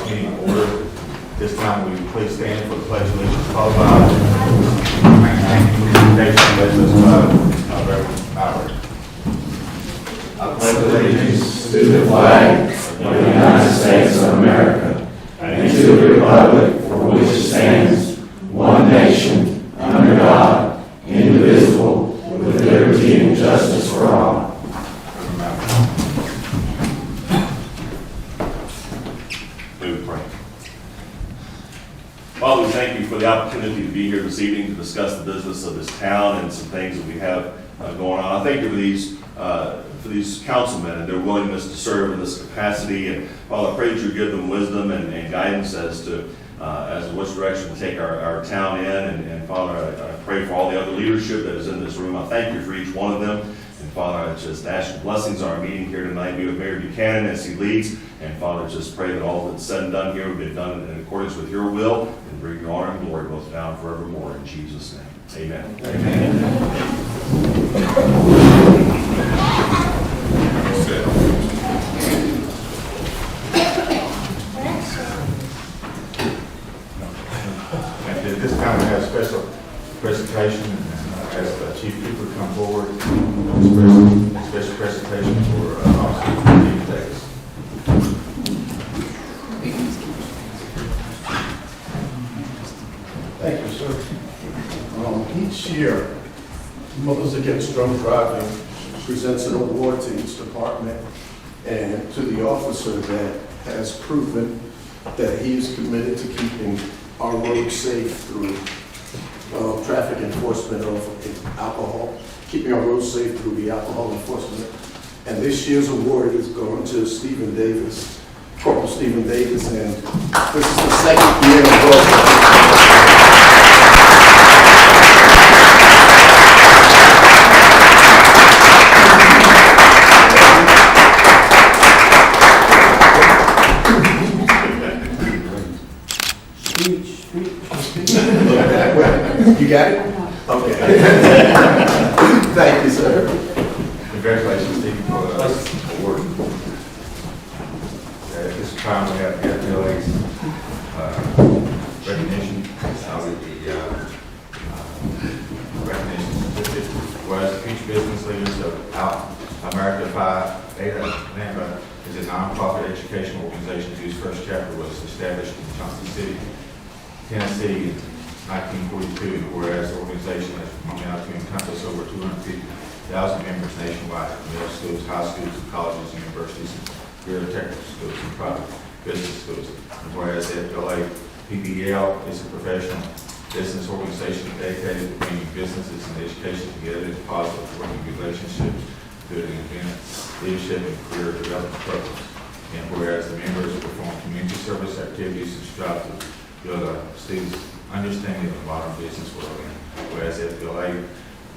meeting to order. This time we please stand for the pledge of allegiance, followed by Reverend Howard. I pledge allegiance to the flag of the United States of America and to the republic for which it stands, one nation, under God, indivisible, with liberty and justice for all. We would pray. Father, we thank you for the opportunity to be here this evening to discuss the business of this town and some things that we have going on. I thank you for these councilmen and their willingness to serve in this capacity. And Father, I pray that you give them wisdom and guidance as to which direction to take our town in. And Father, I pray for all the other leadership that is in this room. I thank you for each one of them. And Father, I just ask your blessings on our meeting here tonight. Be with Mayor Buchanan as he leads. And Father, just pray that all that's said and done here will be done in accordance with your will and bring your honor and glory both now and forevermore. In Jesus' name, amen. Amen. And at this time, we have a special presentation. As Chief Cooper come forward, special presentation for Officer Steve Davis. Thank you, sir. Each year, Mothers Against Drunk Driving presents an award to each department and to the officer that has proven that he is committed to keeping our roads safe through traffic enforcement of alcohol, keeping our roads safe through the alcohol enforcement. And this year's award is going to Stephen Davis, Corporal Stephen Davis, and this is the second year in a row. You got it? Okay. Thank you, sir. Congratulations, Steve, for the award. At this time, we have FBLA's recognition. Recognition certificate. Whereas the future business leaders of America Phi Beta Lambda is a nonprofit educational organization whose first chapter was established in Johnson City, Tennessee in 1942, whereas the organization has grown out to encompass over 250,000 members nationwide, middle schools, high schools, colleges, universities, career technical schools, and private business schools. And whereas the FBLA PBL is a professional business organization dedicated to bringing businesses and education together in positive working relationships, building events, leadership, and career development programs. And whereas the members perform community service activities and strive to build a student's understanding of the modern business world. And whereas FBLA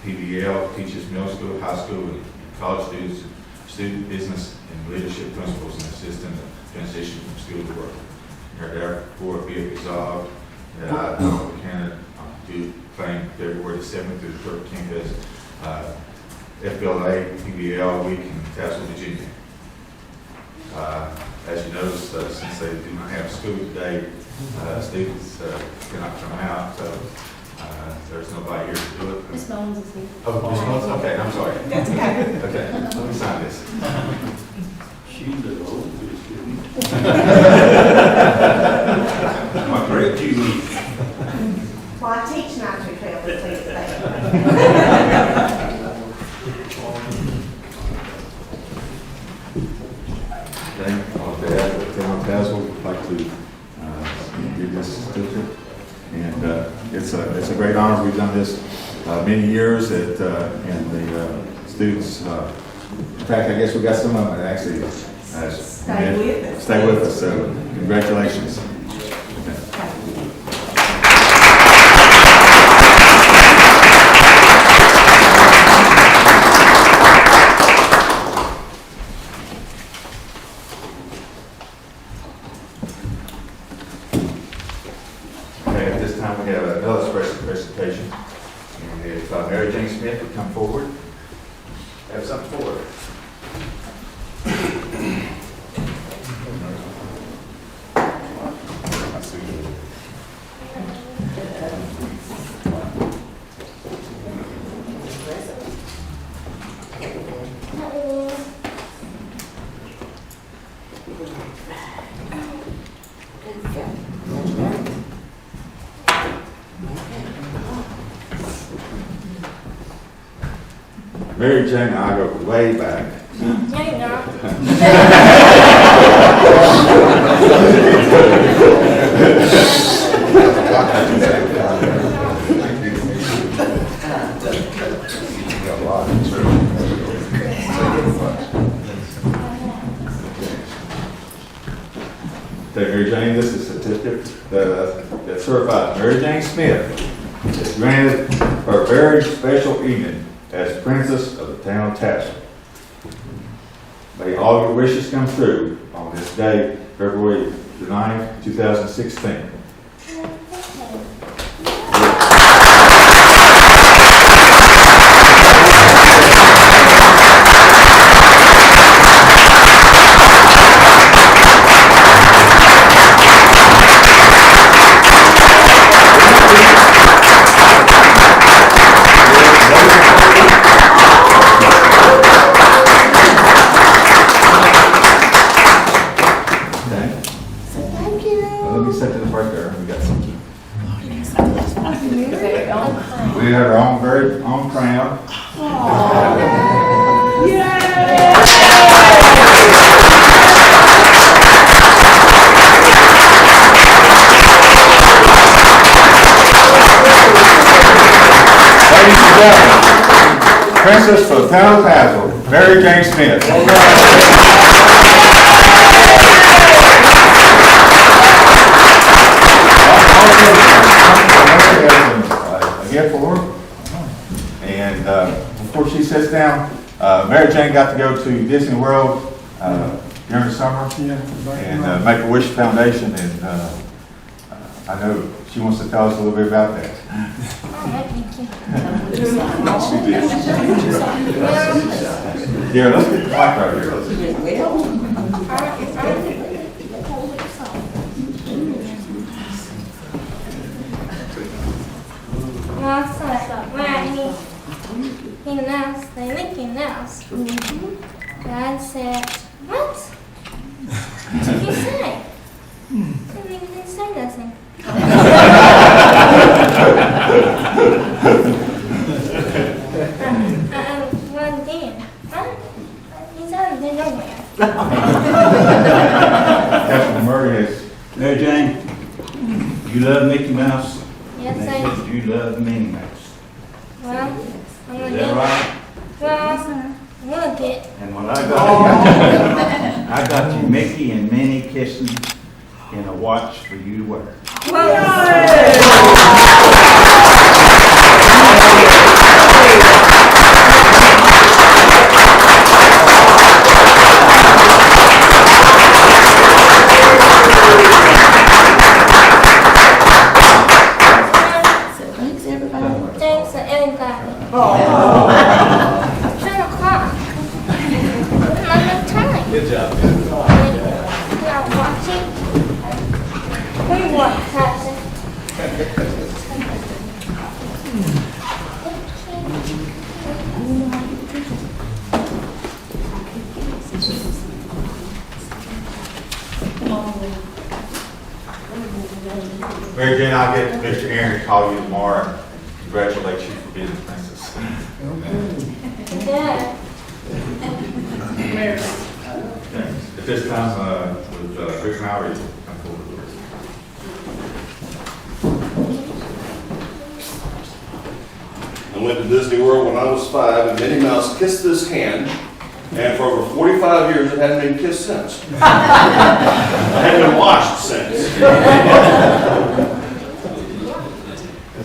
PBL teaches middle school, high school, and college students student business and leadership principles and assist in the transition from school to work. And therefore be it resolved that I, Donald Buchanan, do claim February 7th through 13th as FBLA PBL Week in Tazewell, Virginia. As you notice, since they do not have school today, students cannot come out, so there's nobody here to do it. Ms. Mullins is here. Oh, Ms. Mullins? Okay, I'm sorry. That's okay. Okay, let me sign this. She's the old student. My great you. Well, I teach 9 through 12, please say. Tazewell would like to give this certificate, and it's a great honor. We've done this many years, and the students. In fact, I guess we got some of them that actually stay with us. So, congratulations. At this time, we have another special presentation, and if Mary Jane Smith would come forward, have something for her. Mary Jane and I go way back. No, you're not. Okay, Mary Jane, this is a certificate that certifies Mary Jane Smith is granted her very special evening as Princess of the town of Tazewell. May all your wishes come true on this day, February the 9th, 2016. Let me set this right there. We got something. We have our own very own crown. Ladies and gentlemen, Princess for the town of Tazewell, Mary Jane Smith. Again for her. And before she sits down, Mary Jane got to go to Disney World during the summer and Make-A-Wish Foundation, and I know she wants to tell us a little bit about that. Yeah, let's get the mic right here. Last night, when he announced the Mickey Mouse, Dad said, "What? What did he say?" And he didn't say nothing. Well, again, huh? He's out there nowhere. Councilman Murray is. Mary Jane, you love Mickey Mouse? Yes, And they I. said you love Minnie Mouse. Well, I'm gonna Is get. that right? Well, I'm gonna get. And when I got you Mickey and Minnie kissing in a watch for you to wear. Thanks to everybody. 10 o'clock. Not enough time. Good job. Not watching. We watch Tyson. Mary Jane, I'll get Mr. Aaron to call you tomorrow and congratulate you for being the princess. Dad. At this time, with Rick Mowry, come forward. I went to Disney World when I was 5, and Minnie Mouse kissed this hand, and for over 45 years, it hadn't been kissed since. I hadn't been washed since.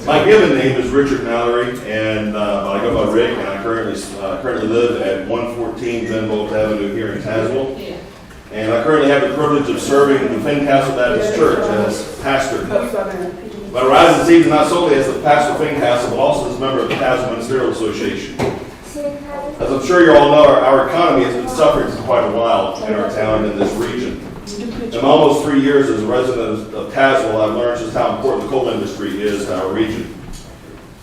My given name is Richard Mallory, and I go by Rick, and I currently live at 114 Benbolt Avenue here in Tazewell. And I currently have the privilege of serving the Fincastle Baptist Church as pastor. But I rise this evening not solely as the pastor of Fincastle, but also as a member of the Tazewell Ministerial Association. As I'm sure you all know, our economy has been suffering for quite a while in our town and in this region. In my almost 3 years as a resident of Tazewell, I've learned just how important the coal industry is to our region.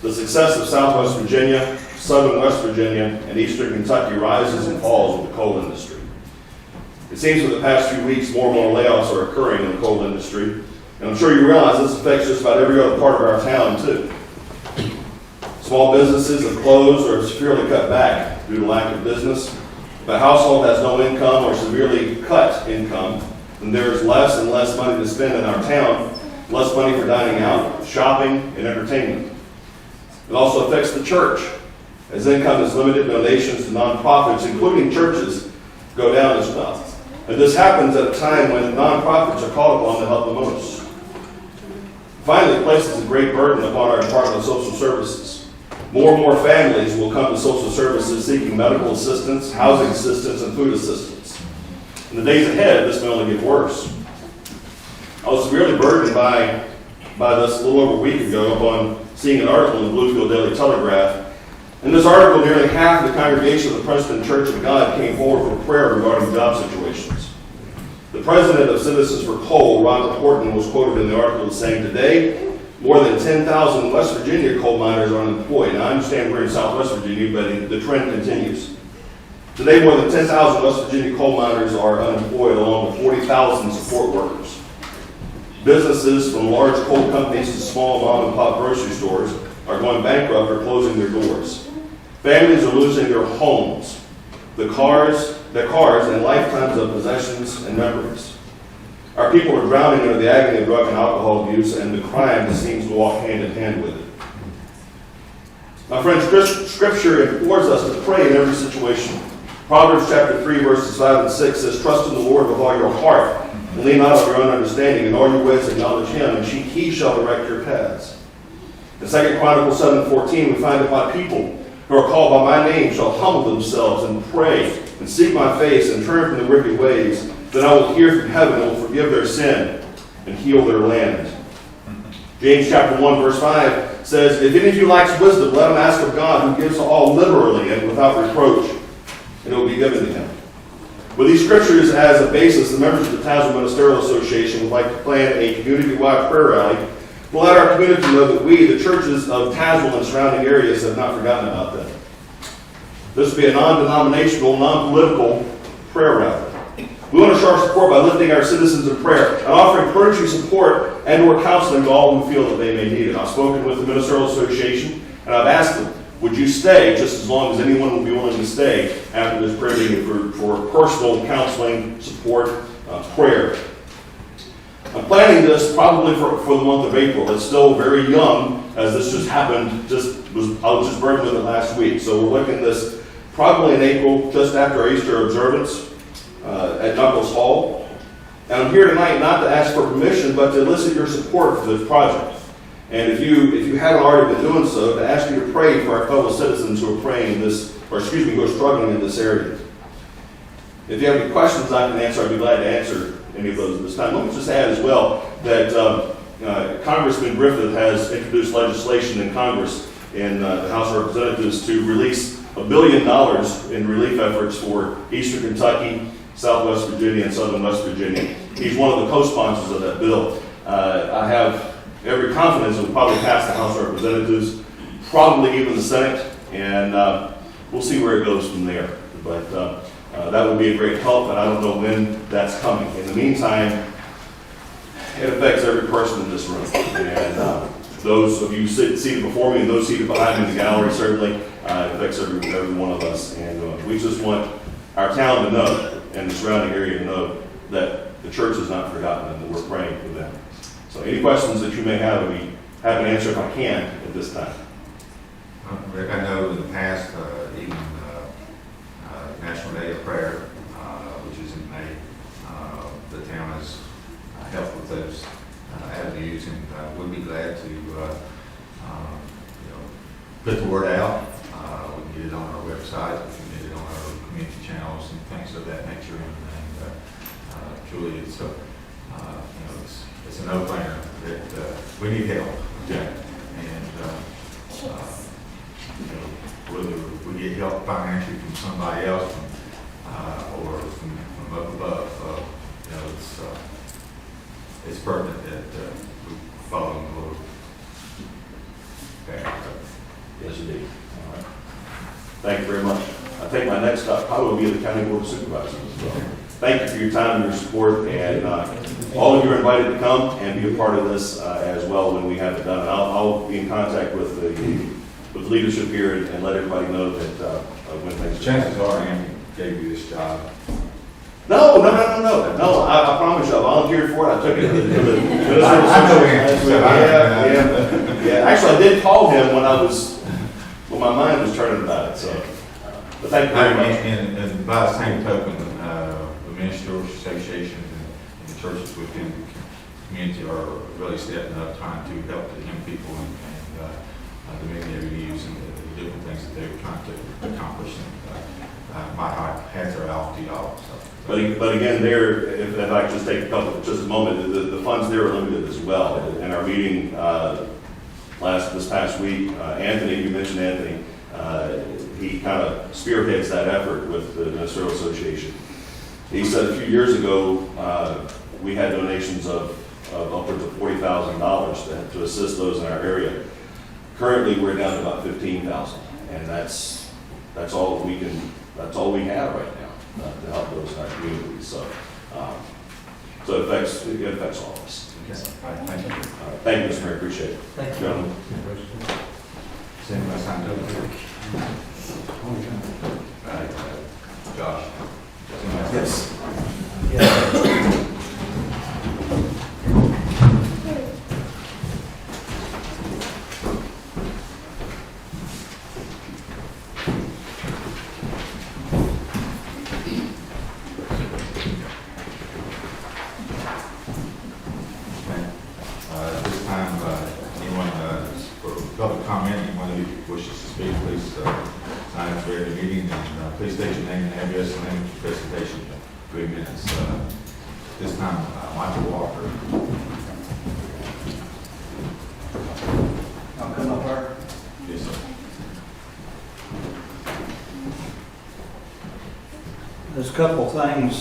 The success of Southwest Virginia, Southern West Virginia, and Eastern Kentucky rises and falls with the coal industry. It seems for the past few weeks, more and more layoffs are occurring in the coal industry, and I'm sure you realize this affects just about every other part of our town, too. Small businesses have closed or severely cut back due to lack of business. If a household has no income or severely cut income, then there is less and less money to spend in our town, less money for dining out, shopping, and entertainment. It also affects the church, as income is limited. Donations to nonprofits, including churches, go down as well. And this happens at a time when nonprofits are called upon to help the most. Finally, it places a great burden upon our Department of Social Services. More and more families will come to social services seeking medical assistance, housing assistance, and food assistance. In the days ahead, this may only get worse. I was severely burdened by this a little over a week ago upon seeing an article in the Bluefield Daily Telegraph. In this article, nearly half of the congregation of the Princeton Church of God came forward for prayer regarding job situations. The president of Citizens for Coal, Rhonda Horton, was quoted in the article as saying, "Today, more than 10,000 West Virginia coal miners are unemployed." Now, I understand we're in Southwest Virginia, but the trend continues. Today, more than 10,000 West Virginia coal miners are unemployed, along with 40,000 support workers. Businesses from large coal companies to small mom-and-pop grocery stores are going bankrupt or closing their doors. Families are losing their homes, their cars, and lifetimes of possessions and memories. Our people are drowning under the agony of drug and alcohol abuse, and the crime that seems to walk hand in hand with it. My friends, Scripture implores us to pray in every situation. Proverbs chapter 3, verses 5 and 6 says, "Trust in the Lord with all your heart, and lean not on your own understanding. In all your ways acknowledge Him, and He shall direct your paths." In 2 Chronicles 7:14, we find that my people who are called by my name shall humble themselves and pray and seek my face and turn from their wicked ways. Then I will hear from heaven and will forgive their sin and heal their land. James chapter 1, verse 5 says, "If any of you lacks wisdom, let him ask of God, who gives to all liberally and without reproach, and it will be given to him." With these scriptures as a basis, the members of the Tazewell Ministerial Association would like to plan a community-wide prayer rally to let our community know that we, the churches of Tazewell and surrounding areas, have not forgotten about them. This will be a non-denominational, non-political prayer rally. We want to show our support by lifting our citizens in prayer and offering clergy support and/or counseling to all who feel that they may need it. I've spoken with the Ministerial Association, and I've asked them, would you stay just as long as anyone will be willing to stay after this prayer meeting for personal counseling, support, prayer. I'm planning this probably for the month of April. It's still very young, as this just happened. I was just burdened with it last week. So we're looking at this probably in April, just after our Easter observance at Knuckles Hall. And I'm here tonight not to ask for permission, but to elicit your support for this project. And if you haven't already been doing so, to ask you to pray for our fellow citizens who are who are struggling in this area. If you have any questions I can answer, I'd be glad to answer any of those at this time. Let me just add as well that Congressman Griffith has introduced legislation in Congress in the House of Representatives to release $1 billion in relief efforts for Eastern Kentucky, Southwest Virginia, and Southern West Virginia. He's one of the co-sponsors of that bill. I have every confidence it will probably pass the House of Representatives, probably even the Senate, and we'll see where it goes from there. But that would be a great help, and I don't know when that's coming. In the meantime, it affects every person in this room. And those of you seated before me and those seated behind me in the gallery, certainly, it affects every one of us. And we just want our town to know, and the surrounding area to know, that the church is not forgotten and that we're praying for them. So any questions that you may have, I'll be happy to answer if I can at this time. Rick, I know in the past, even National Day of Prayer, which is in May, the town has helped with those avenues, and we'll be glad to put the word out. We can get it on our website, we can get it on our community channels and things of that nature. And truly, it's a no-brainer that we need help. Yeah. And whether we get help financially from somebody else or from up above, it's pertinent that we follow the Lord. Okay. Yes, indeed. All right. Thank you very much. I think my next stop probably will be the County Board of Supervisors as well. Thank you for your time and your support, and all of you are invited to come and be a part of this as well when we have it done. And I'll be in contact with with leadership here and let everybody know that when things. Chances are Andy gave you this job. No, I promise you, I volunteered for it, I took it to the. I know Andy. Yeah, actually, I did call him when my mind was turning about it, so, but thank you very much. And by the same token, the ministerial associations and the churches within the community are really stepping up, trying to help the young people and the many needs and the different things that they're trying to accomplish. And my hats are off to y'all. So. But again, if I could just take just a moment, the funds there are limited as well. In our meeting this past week, Anthony, you mentioned Anthony, he kind of spearheads that effort with the Ministerial Association. He said a few years ago, we had donations of upwards of $40,000 to assist those in our area. Currently, we're down to about $15,000, and that's all we have right now to help those in our community. So, so it affects all of us. Okay. All right, thank you. Thank you, Mr. Mayor. Appreciate it. Thank you. Gentlemen. Does anybody signed up? All right, Josh. Does anybody sign up? This time, anyone for public comment, anyone who wishes to speak, please sign up for the meeting and please state your name and address and name of your presentation in 3 minutes. This time, Michael Walker. I'll come up here. Yes, sir. There's a couple things,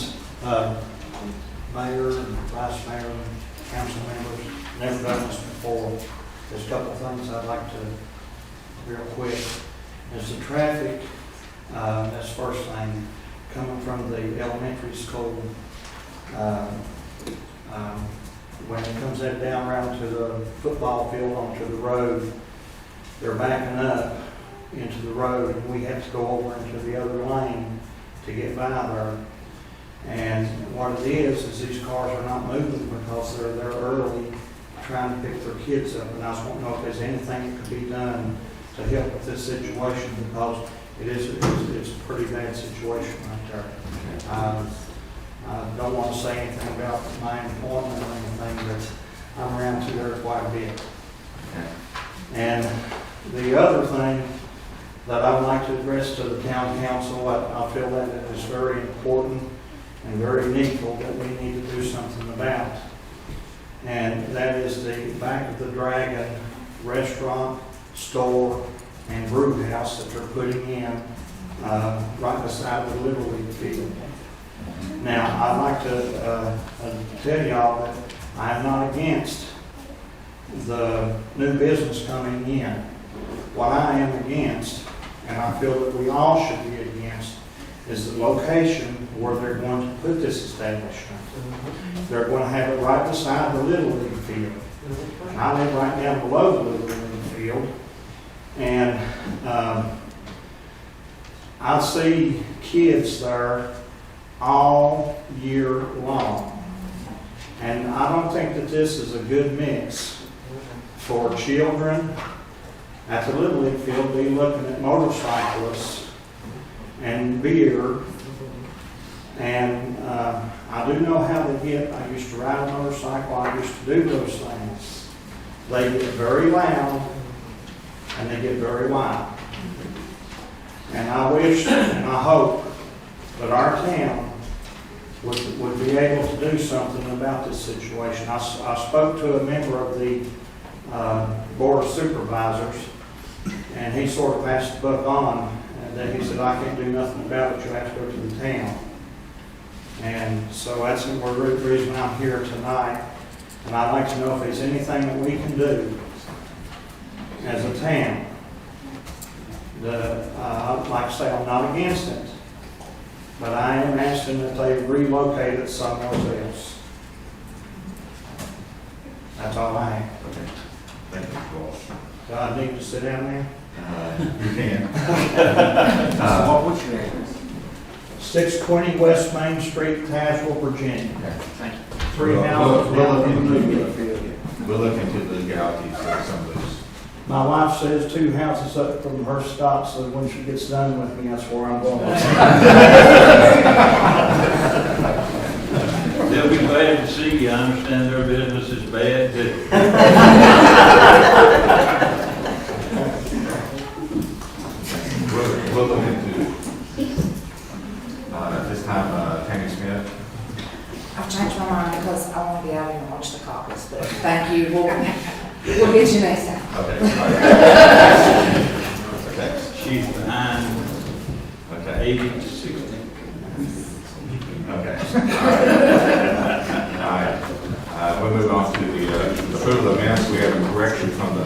mayor and vice mayor and council members, never done this before. There's a couple things I'd like to, real quick. There's the traffic, that's first thing, coming from the elementary school. When it comes down around to the football field onto the road, they're backing up into the road, and we have to go over into the other lane to get by there. And what it is these cars are not moving because they're there early trying to pick their kids up. And I just want to know if there's anything that could be done to help with this situation, because it's a pretty bad situation right there. I don't want to say anything about my employment or anything, but I'm around to there quite a bit. And the other thing that I would like to address to the town council, I feel that it is very important and very needful that we need to do something about. And that is the back of the Dragon restaurant, store, and brew house that they're putting in right beside the Little League field. Now, I'd like to tell y'all that I'm not against the new business coming in. What I am against, and I feel that we all should be against, is the location where they're going to put this establishment. They're going to have it right beside the Little League field. And I live right down below the Little League field. And I see kids there all year long. And I don't think that this is a good mix for children at the Little League field be looking at motorcyclists and beer. And I do know how they get. I used to ride a motorcycle. I used to do those things. They get very loud and they get very wild. And I wish and I hope that our town would be able to do something about this situation. I spoke to a member of the Board of Supervisors, and he sort of passed the buck on, and then he said, I can't do nothing about it, you have to go to the town. And so that's the reason I'm here tonight, and I'd like to know if there's anything that we can do as a town. Like I say, I'm not against it, but I am asking that they relocate it somewhere else. That's all I have. Okay. Thank you, Mr. Walsh. Do I need to sit down there? You can. What's your address? 620 West Main Street, Tazewell, Virginia. Thank you. Three We'll- houses we'll down look from into the it. field. We'll look into the legalities of some of those. My wife says 2 houses up from her stop, so when she gets done with me, that's where I'm going. They'll be glad to see you. I understand their business is bad too. We'll look into it. At this time, Tammy Smith. I've changed my mind because I want to be out here and watch the caucus, but thank you. We'll get you next time. Okay. Okay. She's behind Okay. 80 to 60. Okay. All right. We'll move on to the approval of minutes. We have a correction from the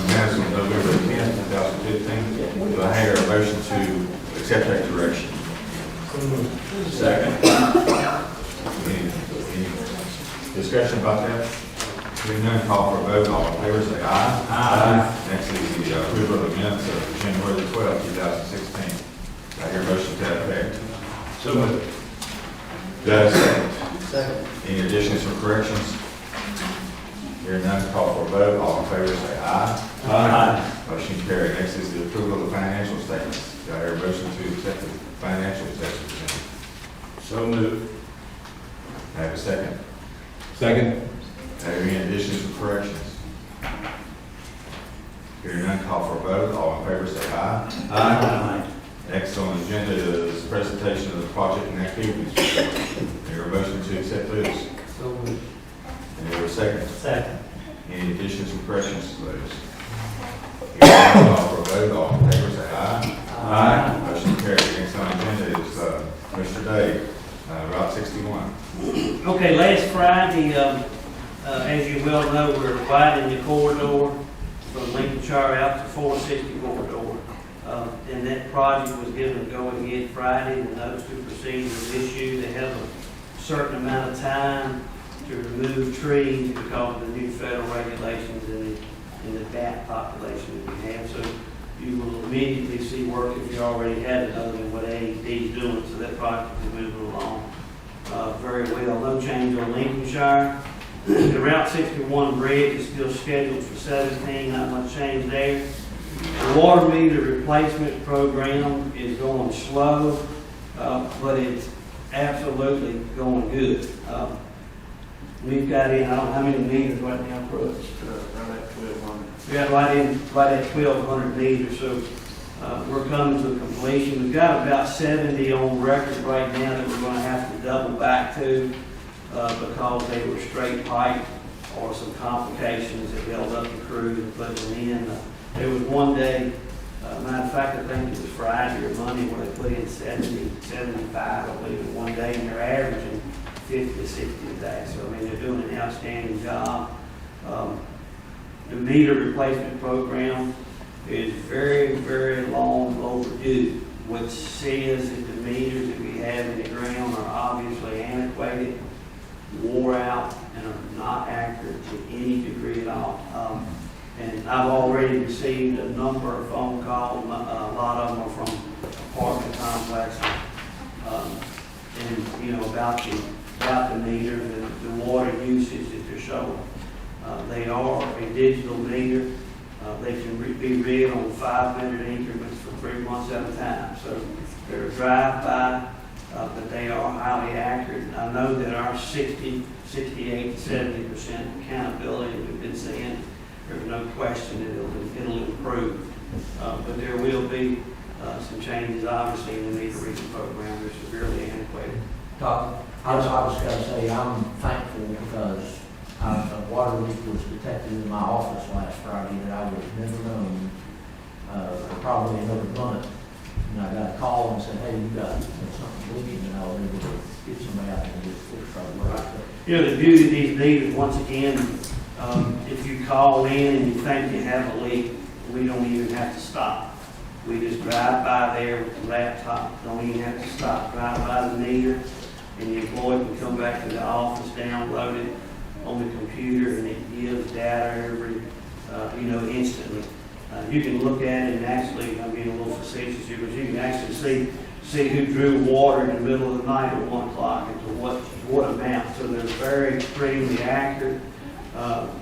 minutes of November 10th, 2015. Do I hear a motion to accept that correction? Second. Any discussion about that? Hearing none, call for a vote. All in favor, say aye. Aye. Next is the approval of the minutes of January the 12th, 2016. Do I hear a motion to that effect? So moved. Do I have a second? Second. Any additions or corrections? Hearing none, call for a vote. All in favor, say aye. Aye. Motion carried. Next is the approval of the financial statements. Do I hear a motion to accept the financial statements? So moved. I have a second. Second. Are there any additions or corrections? Hearing none, call for a vote. All in favor, say aye. Aye. Next on the agenda is presentation of the project and activities. Hear a motion to accept those. So moved. And hear a second. Second. Any additions or corrections to those? Hearing none, call for a vote. All in favor, say aye. Aye. Motion carried. Next on the agenda is Mr. Day, Route 61. Okay, last Friday, as you well know, we're widening the corridor from Lincolnshire out to 460 corridor. And that project was given a go-ahead Friday. The notice to proceed was issued. They have a certain amount of time to remove trees because of the new federal regulations in the bat population that we have. So you will immediately see work if you already have it, other than what AED is doing. So that project is moving along very well. No change on Lincolnshire. The Route 61 bridge is still scheduled for 17, not much change there. The water meter replacement program is going slow, but it's absolutely going good. We've got in, I don't know how many meters right now, Brooks? Right at 1,200. We got right at 1,200 meters, so we're coming to completion. We've got about 70 on record right now that we're going to have to double back to because they were straight pipe or some complications that held up the crew and put them in. There was one day, matter of fact, I think it was Friday or Monday, where they put in 70, 75, I believe, in one day, and they're averaging 50 to 60 a day. So, I mean, they're doing an outstanding job. The meter replacement program is very, very long overdue, which says that the meters that we have in the ground are obviously antiquated, wore out, and are not accurate to any degree at all. And I've already received a number of phone calls. A lot of them are from apartment complexes, and you know about the meters and the water usage that they're showing. They are a digital meter. They can be read on 5-minute increments for 3 months at a time. So they're a drive-by, but they are highly accurate. And I know that our 60, 68 to 70% accountability we've been seeing, there's no question that it'll improve. But there will be some changes, obviously, in the meter reading program. They're severely antiquated. Todd, I was going to say, I'm thankful because a water leak was detected in my office last Friday that I would have never known for probably another month. And I got a call and said, hey, you got something leaking, and I was able to get somebody out there and get it fixed right away. You know, the beauty of these meters, once again, if you call in and you think you have a leak, we don't even have to stop. We just drive by there with the laptop, don't even have to stop. Drive by the meter, and the employee can come back to the office, download it on the computer, and it gives data every instantly. You can look at it and actually, I'm being a little facetious here, but you can actually see who drew water in the middle of the night at 1 o'clock and to what amount. So they're very extremely accurate.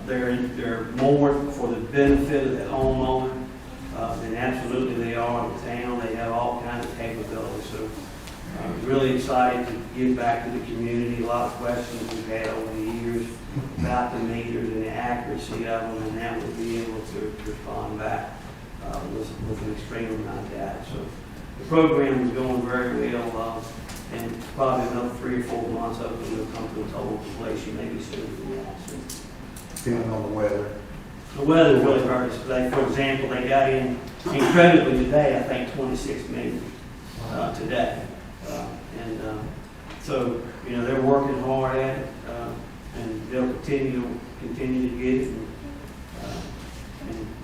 They're more for the benefit of the homeowner than absolutely they are in the town. They have all kinds of capabilities. So really excited to give back to the community. A lot of questions we've had over the years about the meters and the accuracy of them, and now we'll be able to respond back with an extreme amount of data. So the program is going very well, and probably another 3 or 4 months of it will come to a total completion, maybe sooner than that. So Depending on the weather. the weather really hurt us today. For example, they got in incredibly today, I think 26 million today. So, they're working hard at it, and they'll continue to get it.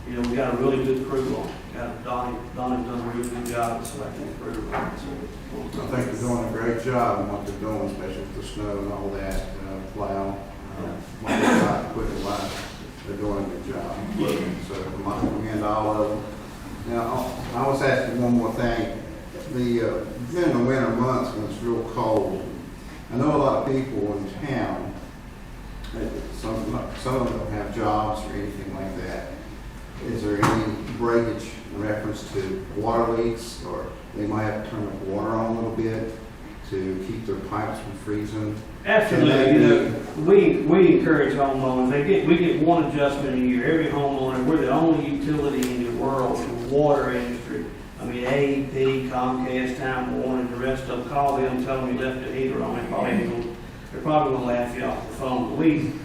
And we got a really good crew on it. Donnie's done a really good job of selecting the crew. I think they're doing a great job in what they're doing, especially with the snow and all that, plow. What they're trying to put in line, they're doing a good job. So I commend all of them. Now, I was asking one more thing. During the winter months when it's real cold, I know a lot of people in town, some of them don't have jobs or anything like that. Is there any breakage in reference to water leaks, or they might have to turn the water on a little bit to keep their pipes from freezing? Absolutely. We encourage homeowners. We get one adjustment a year. Every homeowner, we're the only utility in the world in the water industry. I mean, AEP, Comcast, Time Warner, the rest of them, call them and tell them you left the heater on. They're probably going to laugh you off the phone. But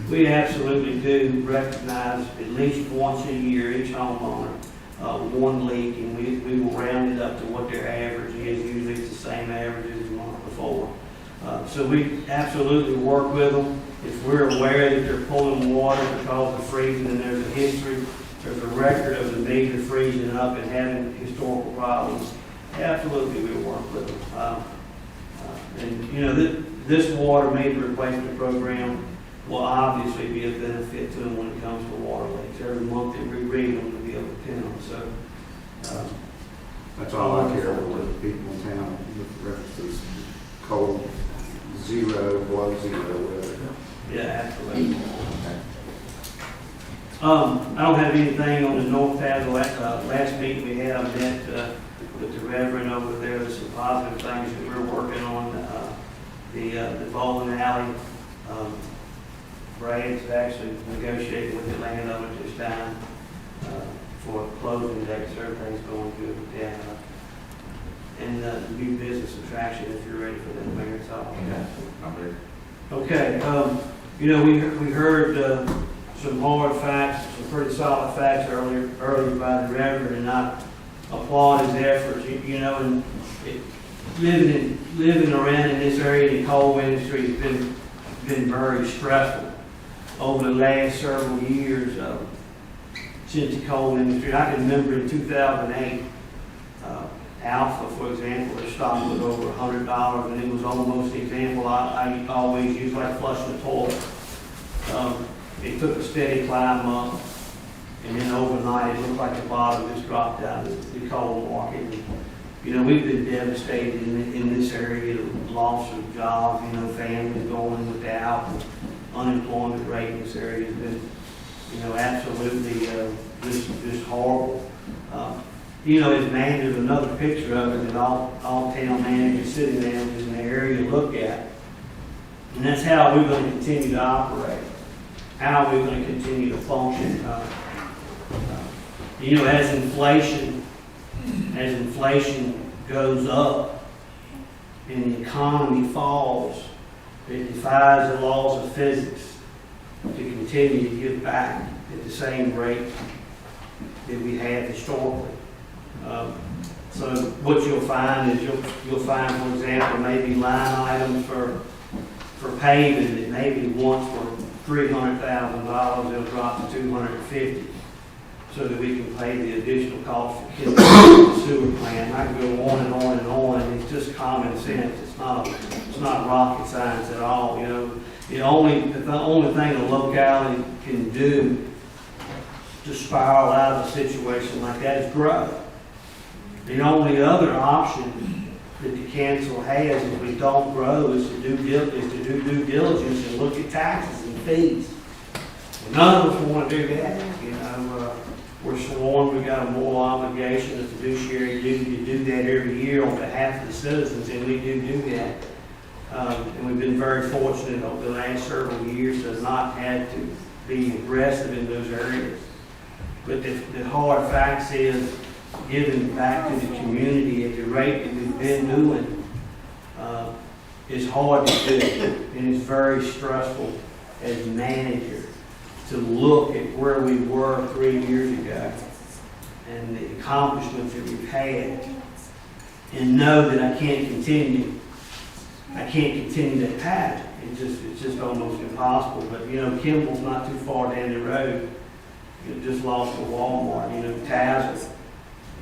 we absolutely do recognize at least once a year, each homeowner, one leak, and we will round it up to what their average is. Usually it's the same average as the month before. So we absolutely work with them. If we're aware that they're pulling water because of freezing and there's a history, there's a record of the meter freezing up and having historical problems, absolutely we'll work with them. This water meter replacement program will obviously be a benefit to them when it comes to water leaks. Every month that we read them to be able to pin them. So that's all I care for, the people in town with references cold, below zero weather. Yeah, absolutely. I don't have anything on the North Tazewell. Last meeting we had, I met with the Reverend over there. There's some positive things that we're working on. The bowling alley. Brad's actually negotiating with the landowner this time for a closing date, so everything's going good with that. And the new business attraction, if you're ready for that, Mayor, it's all. I'm ready. Okay, we heard some hard facts, some pretty solid facts earlier by the Reverend, and I applaud his efforts. And living around in this area in the coal industry has been very stressful over the last several years since the coal industry. I can remember in 2008, Alpha, for example, their stock was over $100, and it was almost the example I always use, like flushing the toilet. It took a steady climb up, and then overnight it looked like the bottom just dropped out of the coal market. And, we've been devastated in this area, the loss of jobs, families going without, unemployment rate in this area has been, absolutely just horrible. As managers, another picture of it that all town managers, city managers in the area look at. And that's how we're going to continue to operate, how we're going to continue to function. As inflation goes up and the economy falls, it defies the laws of physics to continue to give back at the same rate that we have historically. So what you'll find is you'll find, for example, maybe line items for paving that maybe once were $300,000, they'll drop to $250,000, so that we can pay the additional cost for the sewer plant. I can go on and on and on. It's just common sense. It's not rocket science at all. The only thing the locality can do to spiral out of a situation like that is grow. The only other option that the council has if we don't grow is to do due diligence and look at taxes and fees. None of us want to do that. You know, we're sworn, we've got a moral obligation, a fiduciary duty to do that every year on behalf of the citizens, and we do that. And we've been very fortunate over the last several years to not had to be aggressive in those areas. But the hard facts is, giving back to the community at the rate that we've been doing is hard to do, and it's very stressful as manager to look at where we were 3 years ago and the accomplishments that we've had, and know that I can't continue that path. It's just almost impossible. But you know, Kimball's not too far down the road. You just lost to Walmart. You know, Tazewell,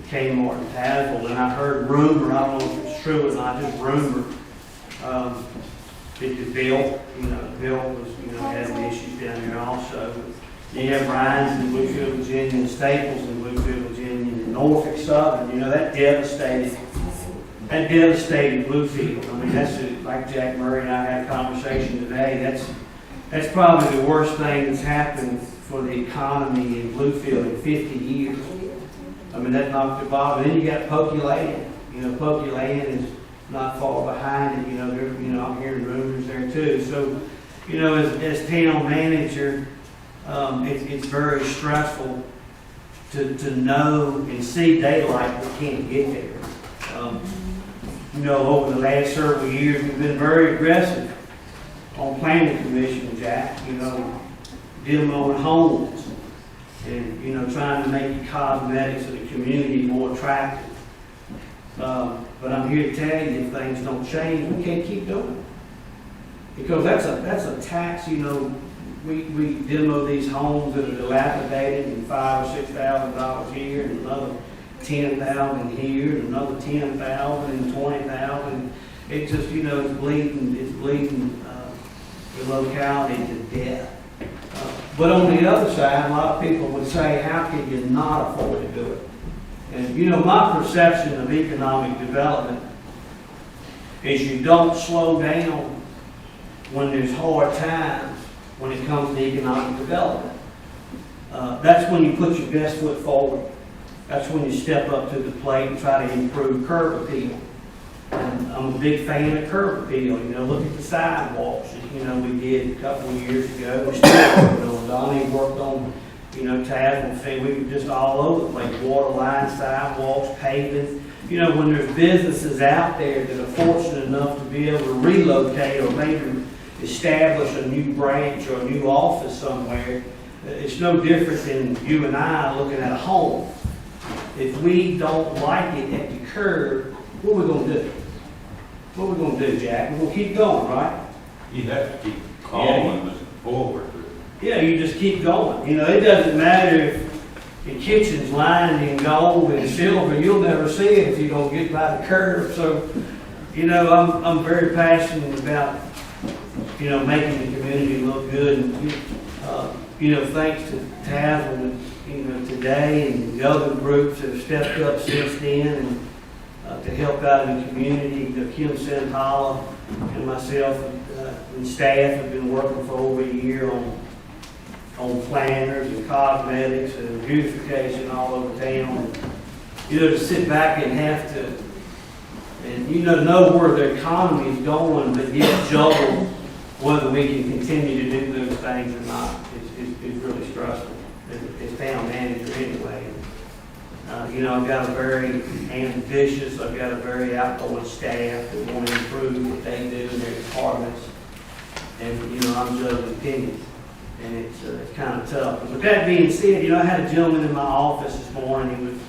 Kmart and Tazewell, and I heard rumor. I don't know if it's true or not. Just rumor. That Bill was having issues down there also. You have Ryan's in Bluefield, Virginia, and Staples in Bluefield, Virginia, and Norfolk Southern. You know, that devastated Bluefield. I mean, that's like Jack Murray and I had a conversation today. That's probably the worst thing that's happened for the economy in Bluefield in 50 years. I mean, that knocked the bottom. And then you got Pokey Land. You know, Pokey Land is not far behind it. I'm hearing rumors there too. So, as town manager, it's very stressful to know and see daylight but can't get there. Over the last several years, we've been very aggressive on planning commission, Jack. Demoing homes and trying to make the cosmetics of the community more attractive. But I'm here to tell you, if things don't change, we can't keep doing it. Because that's a tax. We demo these homes that are dilapidated and $5,000 or $6,000 here, and another $10,000 here, and another $10,000 and $20,000. It just it's bleeding the locality to death. But on the other side, a lot of people would say, how can you not afford to do it? And my perception of economic development is you don't slow down when there's hard times when it comes to economic development. That's when you put your best foot forward. That's when you step up to the plate and try to improve curb appeal. And I'm a big fan of curb appeal. Look at the sidewalks that, we did a couple of years ago. We're still working on. Donnie worked on, Tazewell. We were just all over the place. Water lines, sidewalks, paving. When there's businesses out there that are fortunate enough to be able to relocate or maybe establish a new branch or a new office somewhere, it's no different than you and I looking at a home. If we don't like it at the curb, what are we going to do? What are we going to do, Jack? We're going to keep going, right? You have to keep calling forward. Yeah, you just keep going. It doesn't matter if the kitchen's lined in gold and silver. You'll never see it if you don't get by the curb. So, I'm very passionate about, making the community look good. And, thanks to Tazewell, today and the other groups have stepped up since then and to help out in the community. Kim Senthala and myself and staff have been working for over a year on planners and cosmetics and beautification all over town. And, to sit back and have to, and know where the economy is going, but yet juggle whether we can continue to do those things or not is really stressful as town manager anyway. I've got a very ambitious, I've got a very outgoing staff that want to improve what they do in their departments. And, I'm judging opinions. And it's kind of tough. But with that being said, I had a gentleman in my office this morning. He was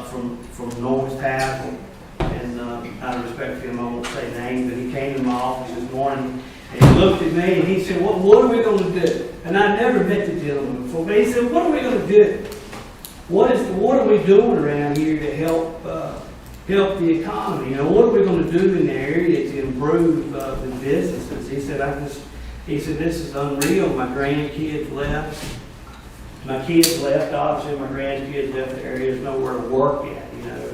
from North Tazewell. And out of respect for him, I won't say names, but he came to my office this morning and he looked at me and he said, what are we going to do? And I never met the gentleman before, but he said, what are we going to do? What are we doing around here to help the economy? What are we going to do in the area to improve the businesses? He said, this is unreal. My grandkids left My kids left, obviously, my grandkids left the area, there's nowhere to work at, you know.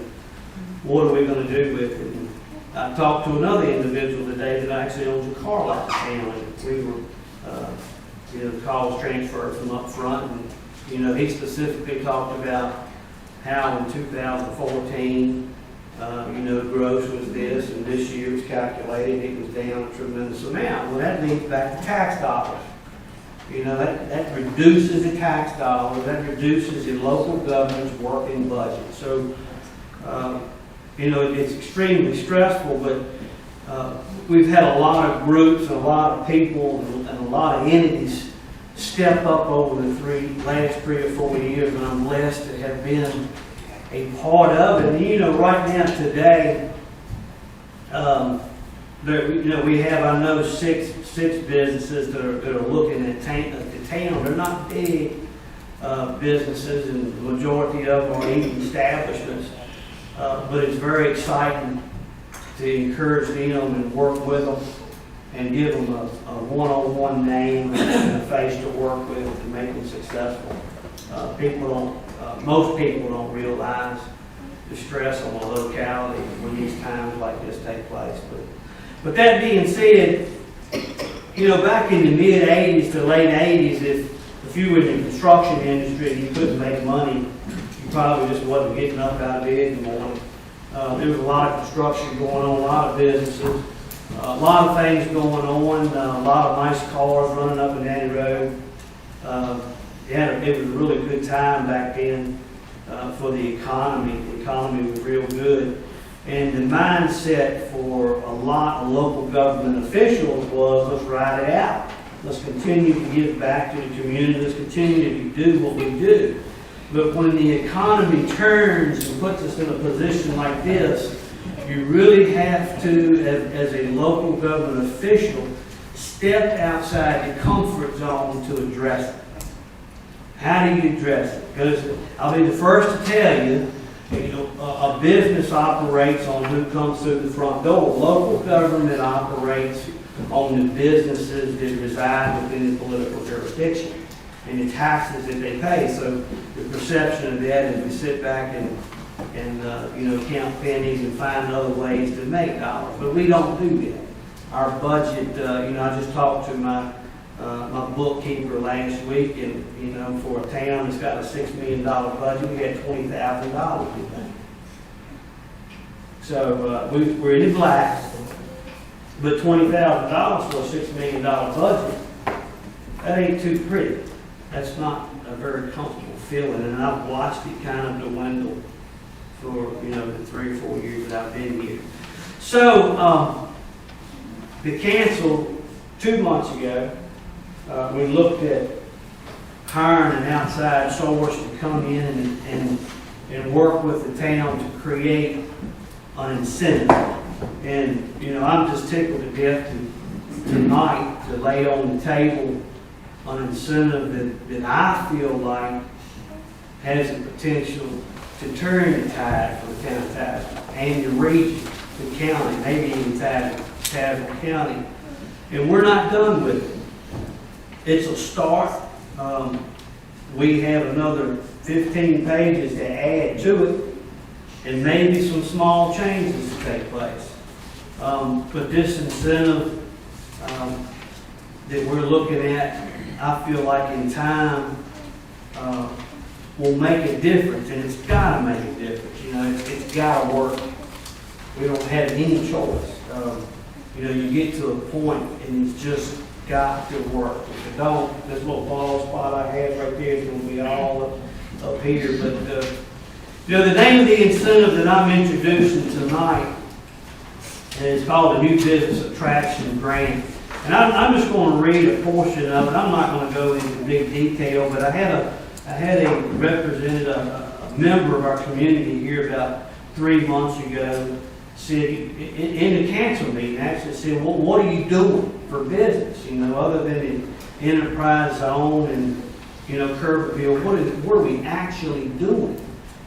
What are we gonna do with it? And I talked to another individual today that actually owns a car lot in town, and we were, the call was transferred from up front, and, you know, he specifically talked about how in 2014, gross was this, and this year was calculated, it was down a tremendous amount. Well, that leads back to tax dollars. You know, that reduces the tax dollars, that reduces the local government's working budget. So, it's extremely stressful, but we've had a lot of groups, and a lot of people, and a lot of entities step up over the last 3 or 4 years, and I'm blessed to have been a part of it. And, you know, right now, today, we have, I know, six businesses that are looking at the town. They're not big businesses, and the majority of them are even establishments. But it's very exciting to encourage them and work with them and give them a one-on-one name and a face to work with to make them successful. Most people don't realize the stress on the locality when these times like this take place. But that being said, you know, back in the mid-'80s to late '80s, if you were in the construction industry and you couldn't make money, you probably just wasn't getting up out of bed in the morning. There was a lot of construction going on, a lot of businesses, a lot of things going on, a lot of nice cars running up and down the road. It was a really good time back then for the economy. The economy was real good. And the mindset for a lot of local government officials was, let's ride it out. Let's continue to give back to the community. Let's continue to do what we do. But when the economy turns and puts us in a position like this, you really have to, as a local government official, step outside the comfort zone to address it. How do you address it? Because I'll be the first to tell you, a business operates on who comes through the front door. Local government operates on the businesses that reside within the political jurisdiction and the taxes that they pay. So the perception of that is we sit back and count pennies and find other ways to make dollars. But we don't do that. Our budget, I just talked to my bookkeeper last week, and for a town that's got a $6 million budget, we had $20,000 we think. So we're in the black, but $20,000 for a $6 million budget, that ain't too pretty. That's not a very comfortable feeling, and I've watched it kind of dwindle for the 3 or 4 years that I've been here. So they canceled 2 months ago. We looked at hiring an outside source to come in and work with the town to create an incentive. And I'm just tickled to death tonight to lay on the table an incentive that I feel like has the potential to turn the tide for the town of Tazewell and the region, the county, maybe even Tazewell County. And we're not done with it. It's a start. We have another 15 pages to add to it, and maybe some small changes to take place. But this incentive that we're looking at, I feel like in time will make a difference, and it's got to make a difference. It's got to work. We don't have any choice. You get to a point, and it's just got to work. If it don't, this little bald spot I have right there is going to be all up here. But the name of the incentive that I'm introducing tonight is called the New Business Attraction Grant. And I'm just going to read a portion of it. I'm not going to go into big detail, but I had a representative, a member of our community here about 3 months ago, said in the council meeting, actually said, well, what are you doing for business? Other than the enterprise zone and curb appeal, what are we actually doing?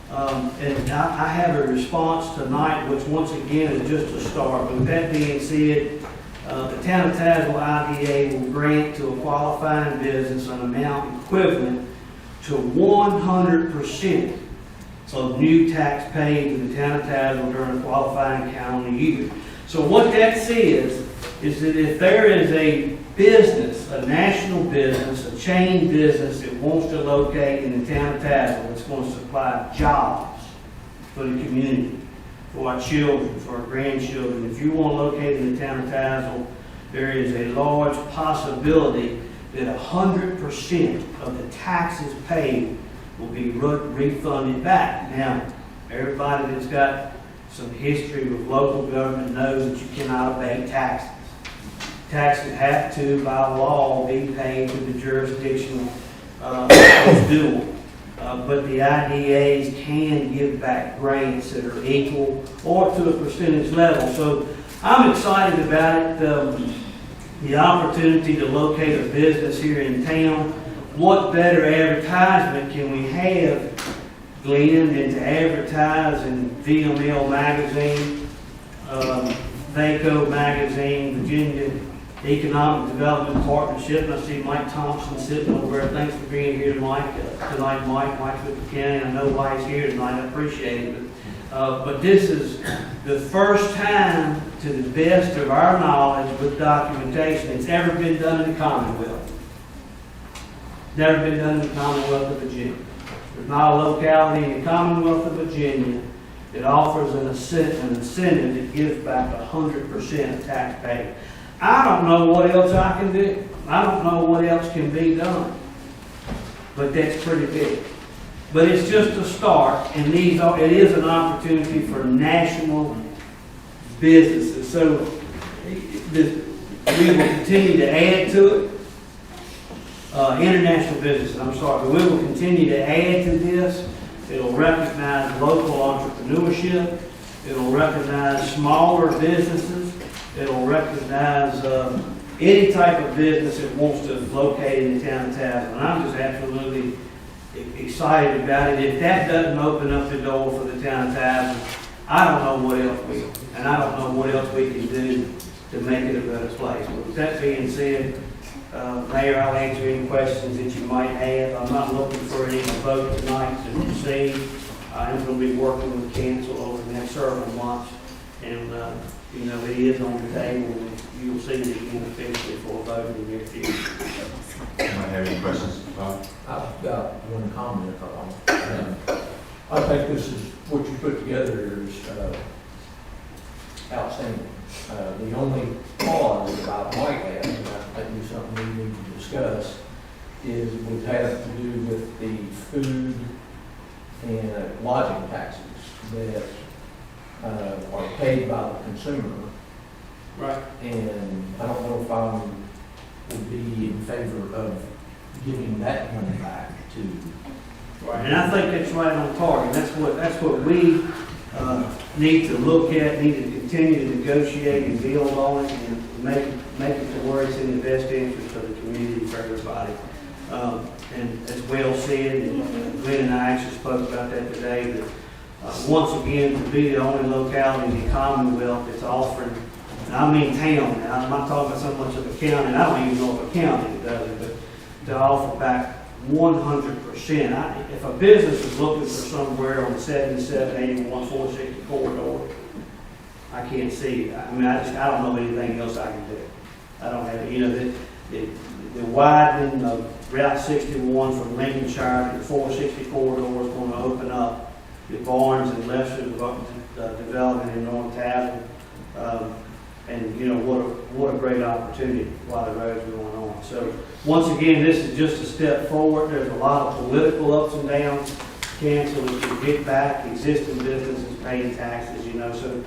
And I have a response tonight, which once again is just a start. But with that being said, the town of Tazewell IDA will grant to a qualifying business an amount equivalent to 100% of new tax paid to the town of Tazewell during a qualifying calendar year. So what that says is that if there is a business, a national business, a chain business that wants to locate in the town of Tazewell, that's going to supply jobs for the community, for our children, for our grandchildren. If you want to locate in the town of Tazewell, there is a large possibility that 100% of the taxes paid will be refunded back. Now, everybody that's got some history with local government knows that you cannot evade taxes. Taxes have to, by law, be paid to the jurisdictional due. But the IDAs can give back grants that are equal or to a percentage level. So I'm excited about it. The opportunity to locate a business here in town. What better advertisement can we have, Glenn, than to advertise in VML Magazine, VACO Magazine, Virginia Economic Development Partnership. And I see Mike Thompson sitting over there. Thanks for being here tonight, Mike. Mike's with the county. I know why he's here tonight. I appreciate it. But this is the first time, to the best of our knowledge, with documentation, it's ever been done in the Commonwealth. Never been done in the Commonwealth of Virginia. There's not a locality in the Commonwealth of Virginia that offers an incentive that gives back 100% of tax paid. I don't know what else I can do. I don't know what else can be done. But that's pretty big. But it's just a start, and it is an opportunity for national businesses. So we will continue to add to it. International businesses, I'm sorry, but we will continue to add to this. It'll recognize local entrepreneurship. It'll recognize smaller businesses. It'll recognize any type of business that wants to locate in the town of Tazewell. And I'm just absolutely excited about it. If that doesn't open up the door for the town of Tazewell, I don't know what else will. And I don't know what else we can do to make it a better place. But with that being said, Mayor, I'll answer any questions that you might have. I'm not looking for any vote tonight to proceed. I am going to be working with council over the next several months. And, it is on the table, and you will see it again officially for a vote in the near future. Anyone have any questions? Bob? I've got one comment. I think this is, what you put together is outstanding. The only pause that I might have, and I think is something we need to discuss, is would have to do with the food and lodging taxes that are paid by the consumer. Right. And I don't know if I would be in favor of giving that money back to. Right. And I think that's right on target. That's what we need to look at, need to continue to negotiate and build on it, and make it to where it's in the best interest of the community, for everybody. And as Will said, and Glenn and I actually spoke about that today, that once again, to be the only locality in the Commonwealth that's offering, and I mean town, now I'm not talking about so much of a county, and I don't even know if a county does it, but to offer back 100%. If a business is looking for somewhere on the 77, 81, 460 corridor, I can't see it. I mean, I don't know anything else I can do. I don't have it. The widening of Route 61 from Lincolnshire to the 460 corridor is going to open up the Barnes and Lester development in North Tazewell. And what a great opportunity while the road's going on. So once again, this is just a step forward. There's a lot of political ups and downs. Council is to get back existing businesses paying taxes. So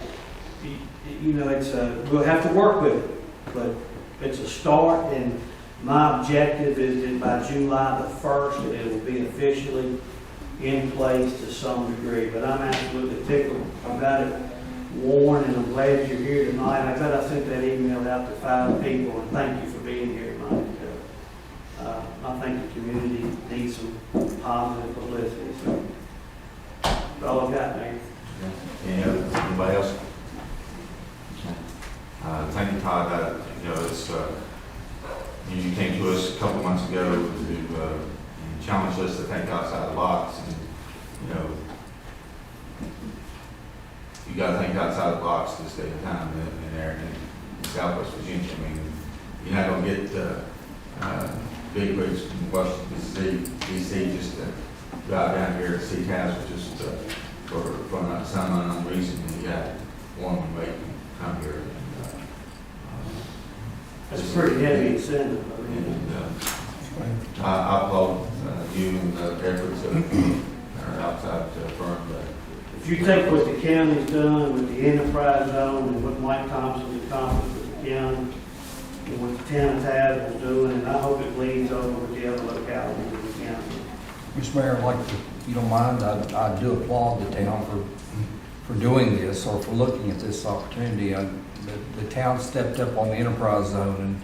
it's we'll have to work with it, but it's a start. And my objective is that by July the 1st, it will be officially in place to some degree. But I'm absolutely tickled about it. Warren, and I'm glad you're here tonight. I bet I sent that email out to 5 people, and thank you for being here tonight. I think the community needs some positive publicity. So that's all I've got, Mayor. Anybody else? Thank you, Todd. It's you came to us a couple months ago to challenge us to take you gotta think outside the box to stay in time in there in Southwest Virginia. I mean, you're not gonna get, big wigs from Washington DC just to drive down here to see Tazewell just, for some unknown reason. You got one make them come here. That's a pretty heavy incentive. I mean. And, I applaud you and the efforts of our outside firm. If you take what the county's done with the enterprise zone and what Mike Thompson's accomplished with the county and what the town of Tazewell's doing, and I hope it bleeds over with the other localities of the county. Mr. Mayor, I'd like to, if you don't mind, I do applaud the town for doing this or for looking at this opportunity. The town stepped up on the enterprise zone, and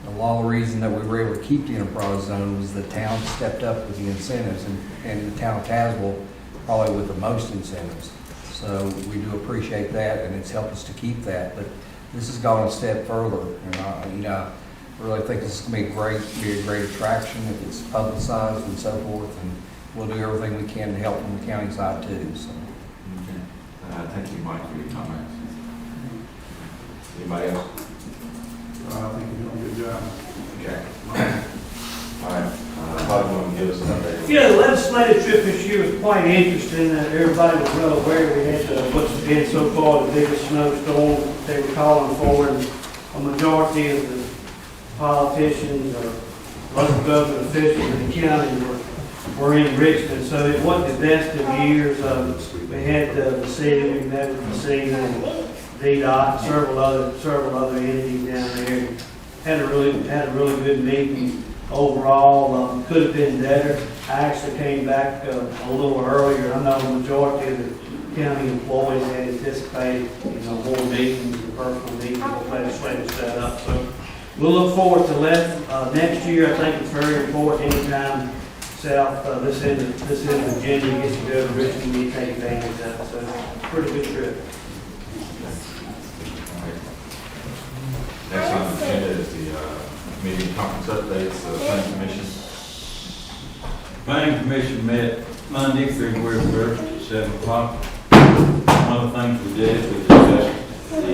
a lot of the reason that we were able to keep the enterprise zone was the town stepped up with the incentives, and the town of Tazewell probably with the most incentives. So we do appreciate that, and it's helped us to keep that. But this has gone a step further, and I really think this is going to be a great attraction if it's publicized and so forth, and we'll do everything we can to help from the county side too. So. Okay. Thank you, Mike, for your comments. Anybody else? I think you're doing a good job. Okay. All right. Probably want to give us an update. Yeah, the legislative trip this year was quite interesting. Everybody was well aware we had what's been so far the biggest snowstorm they were calling for, and a majority of the politicians or local government officials in the county were in Richmond. So it wasn't the best of years. We had the city, we met with the city and VDOT, several other entities down there. Had a really good meeting. Overall, could have been better. I actually came back a little earlier. I know the majority of the county employees had anticipated, more meetings and personal meetings with legislative set up. So we'll look forward to next year. I think it's very important anytime South, this end of Virginia gets to go to Richmond, we take advantage of it. So pretty good trip. Next on the agenda is the meeting conference updates, planning commission. Planning Commission met Monday, February 1st at 7 o'clock. One of the things we did, we discussed the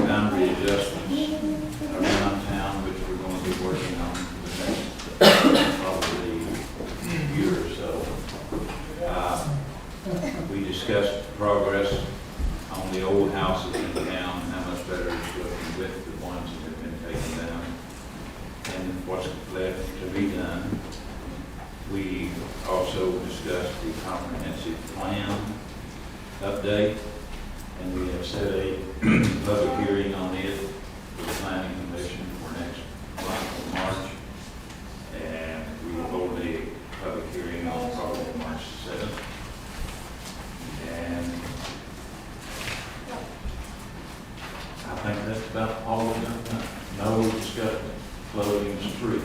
boundary adjustments around town, which we're going to be working on for the next probably year or so. We discussed progress on the old houses in town and how much better it's looking with the ones that have been taken down and what's left to be done. We also discussed the comprehensive plan update, and we have set a public hearing on it for the Planning Commission for next month of March, and we will hold a public hearing on probably March 7th. And I think that's about all we've done. No discussion floating the street.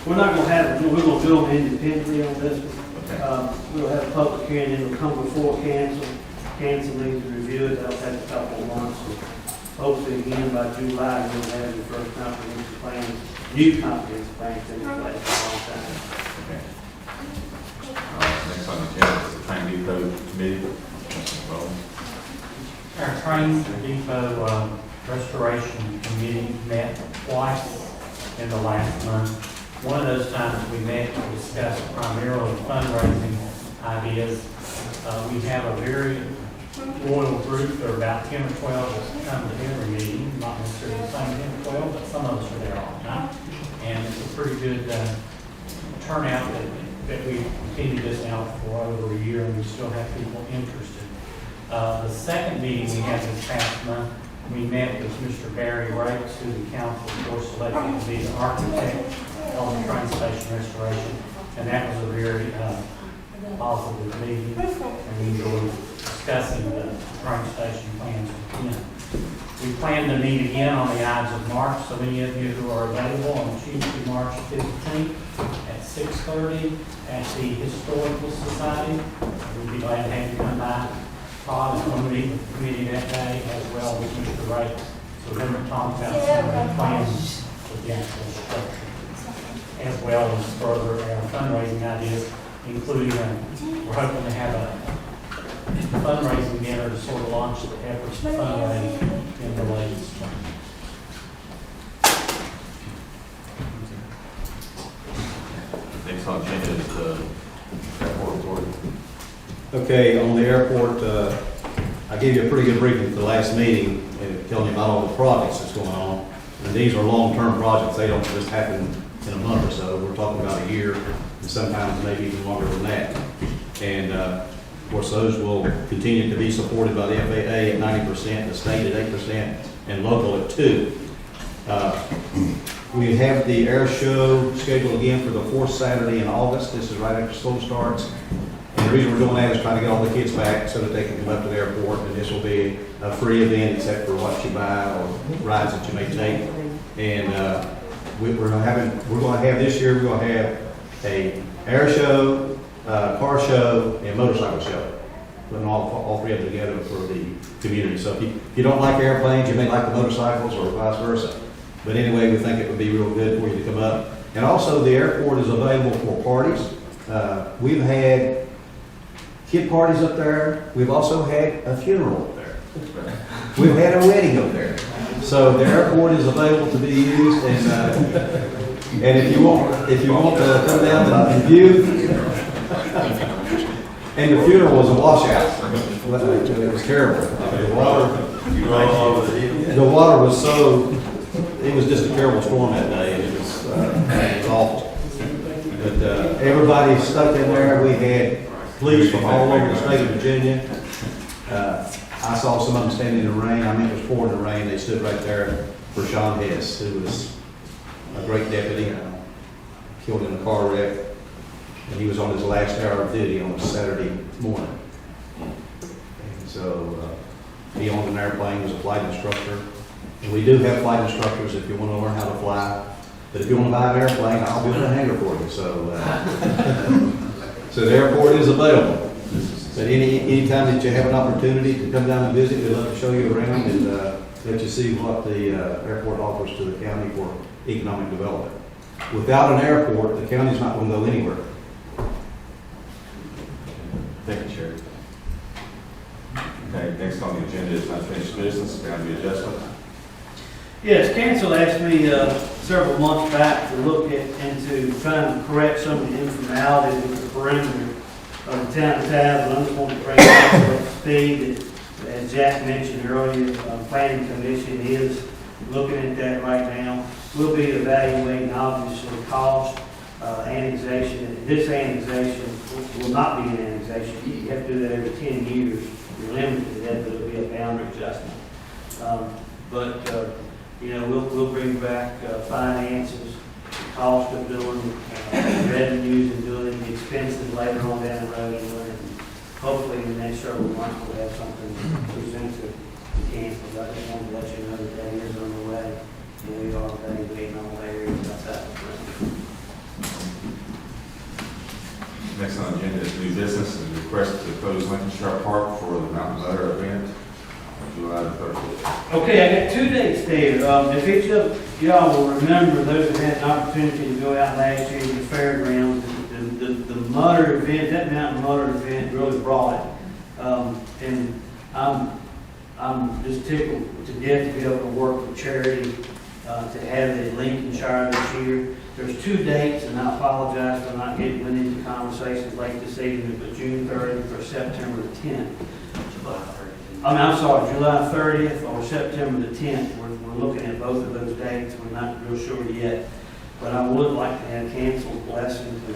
We're not going to have, we're going to do them independently on this one. We'll have a public hearing, and it'll come before council. Council needs to review it. That'll take a couple of months. So hopefully again by July, we'll have the first comprehensive plan, new comprehensive plan in place for a long time. Okay. Next on the agenda is the train depot committee. Our train depot restoration committee met twice in the last month. One of those times we met to discuss primarily fundraising ideas. We have a very loyal group. There are about 10 or 12 that come to every meeting, not necessarily the same 10 or 12, but some of us are there all the time. And it's a pretty good turnout that we continued this now for over a year, and we still have people interested. The second meeting we had this past month, we met with Mr. Barry Rakes, who the council, of course, selected to be the architect on the train station restoration, and that was a very positive meeting, and we enjoyed discussing the train station plans with him. We plan to meet again on the Ides of March, so any of you who are available on Tuesday, March 15th at 6:30 at the Historical Society. We'd be glad to have you come by. Todd is going to meet with the committee that day, as well as Mr. Rakes, So then we're talking about some of the plans for the actual structure, as well as further our fundraising ideas, including, we're hoping to have a fundraising dinner to sort of launch the efforts to fundraise in the late spring. Next on agenda is the airport authority. Okay, on the airport, I gave you a pretty good briefing at the last meeting, telling you about all the projects that's going on. And these are long-term projects. They don't just happen in a month or so. We're talking about a year, and sometimes maybe even longer than that. And, of course, those will continue to be supported by the FAA at 90%, the state at 8%, and local at 2%. We have the air show scheduled again for the fourth Saturday in August. This is right after school starts. And the reason we're doing that is trying to get all the kids back so that they can come up to the airport. And this will be a free event except for what you buy or rides that you may take. And we're going to have this year, we're going to have a air show, car show, and motorcycle show. Putting all three of them together for the community. So if you don't like airplanes, you may like the motorcycles or vice versa. But anyway, we think it would be real good for you to come up. And also, the airport is available for parties. We've had kid parties up there. We've also had a funeral up there. We've had a wedding up there. So the airport is available to be used. And if you want to come down and view, and the funeral was a washout. It was terrible. The water was so. It was just a terrible storm that day. It was awful. But everybody stuck in there. We had police from all over the state of Virginia. I saw some of them standing in the rain. I mean, it was pouring the rain. They stood right there for Sean Hess, who was a great deputy, killed in a car wreck. And he was on his last hour of duty on a Saturday morning. And so he owned an airplane, was a flight instructor. And we do have flight instructors if you want to learn how to fly. But if you want to buy an airplane, I'll build a hangar for you. So, so the airport is available. But anytime that you have an opportunity to come down and visit, we'd love to show you around and let you see what the airport offers to the county for economic development. Without an airport, the county's not going to go anywhere. Thank you, Chair. Okay, next on the agenda is unfinished business, boundary adjustment. Yes, council asked me several months back to look into trying to correct some of the informalities with the perimeter of the town of Tazewell. I just want to bring it up to speed. As Jack mentioned earlier, the planning commission is looking at that right now. We'll be evaluating obviously cost, annexation. This annexation will not be an annexation. You have to do that every 10 years. You're limited to that, but it'll be a boundary adjustment. You know, we'll bring back finances, the cost of doing revenues and doing the expenses later on down the road. And hopefully in the next several months we'll have something to present to the council. I just wanted to let you know that that is on the way. And we are evaluating all areas outside the front. Next on the agenda is new business and request to close Lincoln Sharp Park for the Mountain Motor event on July the 30th. Okay, I got 2 dates there. If each of y'all will remember, those that had an opportunity to go out last year to the fairgrounds, the Mutter event, that Mountain Mutter event really brought it. And I'm just tickled to death to be able to work with charity to have it in Lincolnshire this year. There's 2 dates, and I apologize for not getting into conversations late this evening, but June 30th or September the 10th. I'm sorry, July 30th or September the 10th. We're looking at both of those dates. We're not real sure yet. But I would like to have council's blessing to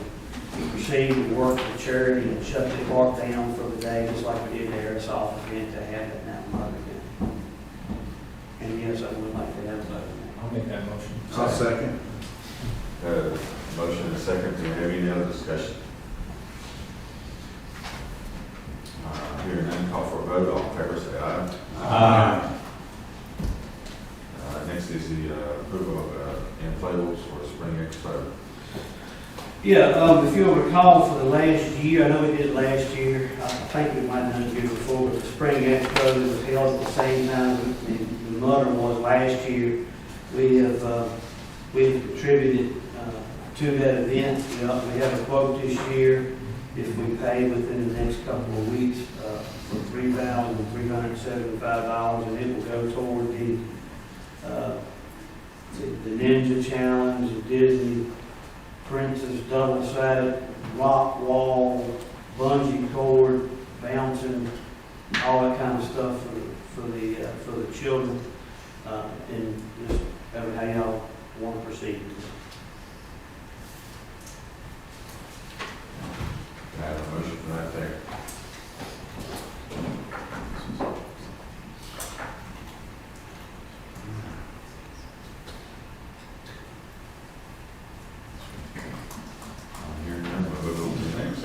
proceed and work with charity and shut the park down for the day, just like we did the airsoft event to have it now. And yes, I would like to have both. I'll make that motion. I'll second. Motion and a second. Do we have any other discussion? Hearing none, call for a vote. All in favor, say aye. Aye. Next is the approval of inflatables for Spring Expo. Yeah, if you'll recall for the last year, I know we did last year, I think we might have done it the year before, but the Spring Expo was held at the same time. We mutter was last year. We've contributed to that event. We have a quote this year, if we pay within the next couple of weeks, for $3,375, and it will go toward the Ninja Challenge, the Disney Princess double-sided rock wall, bungee cord, bouncing, all that kind of stuff for the children, and just how y'all want to proceed. I have a motion for that there. I'm hearing none, we'll move on to the next.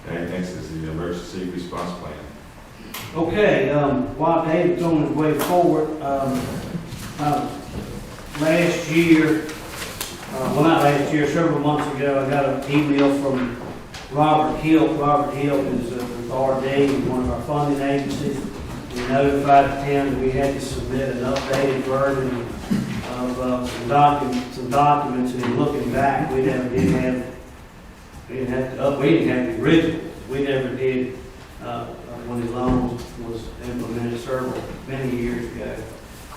Okay, next is the emergency response plan. Okay, while David's on his way forward, last year, well, not last year, several months ago, I got an email from Robert Hill. Robert Hill is with RD, one of our funding agencies. We notified him that we had to submit an updated version of some documents, and looking back, we didn't have the original. We never did when the loan was implemented many years ago.